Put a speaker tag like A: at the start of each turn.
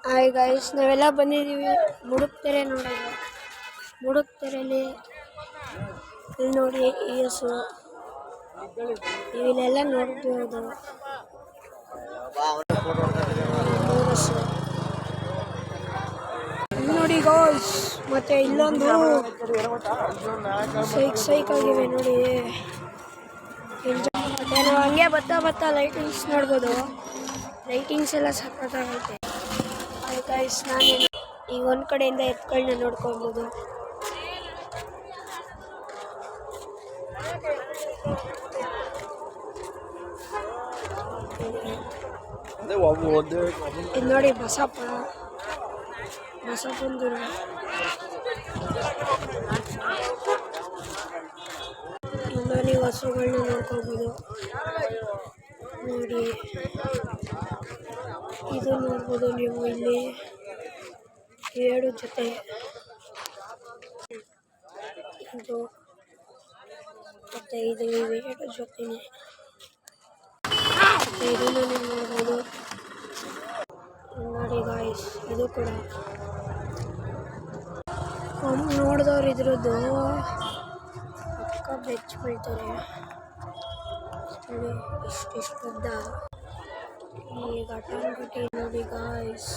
A: Hi guys, ನಾವೆಲ್ಲ ಬಂದಿದ್ದೀವಿ ಮುಡುಕ್ತೆರೆ ನೋಡೋದು. ಮುಡುಕ್ತೆರೆಯಲ್ಲಿ ಇಲ್ಲಿ ನೋಡಿ ಈ ಹಸು ಇಲ್ಲೆಲ್ಲ ನೋಡ್ಬೋದು. ಹಸು ನೋಡಿ ಗೈಸ್, ಮತ್ತೆ ಇಲ್ಲೊಂದು ಸೈಕ್ ಆಗಿವೆ ನೋಡಿ. ಮತ್ತೆ ನಾವು ಹಂಗೆ ಬರ್ತಾ ಲೈಟಿಂಗ್ಸ್ ನೋಡ್ಬೋದು. ಲೈಟಿಂಗ್ಸ್ ಎಲ್ಲ ಸಖತ್ತಾಗೈತೆ. ಗೈಸ್, ನಾನು ಈಗ ಒಂದು ಕಡೆಯಿಂದ ಎತ್ಗಳನ್ನ ನೋಡ್ಕೊಬೋದು. ಇದು ನೋಡಿ ಬಸಪ್ಪಂದು ಇನ್ನು ನೀವು ಹಸುಗಳನ್ನ ನೋಡ್ಕೊಬೋದು ನೋಡಿ. ಇದು ನೋಡ್ಬೋದು ನೀವು ಇಲ್ಲಿ 7 ಜೊತೆ. ಇದು ಮತ್ತೆ ಇದು 7 ಜೊತೆನೆ. ಇದನ್ನು ನೀವು ನೋಡ್ಬೋದು ನೋಡಿ ಗಾಯ್ಸ್. ಇದು ಕೂಡ ನೋಡಿದವ್ರು ಇದ್ರದ್ದು ಪಕ್ಕ ಬೆಚ್ಚ ಬೀಳ್ತಾರೆ ನೋಡಿ. ಇಷ್ಟು ಉದ್ದ ಈ ಘಟಾನ್ ಘಟಿ ನೋಡಿ ಗಾಯ್ಸ್.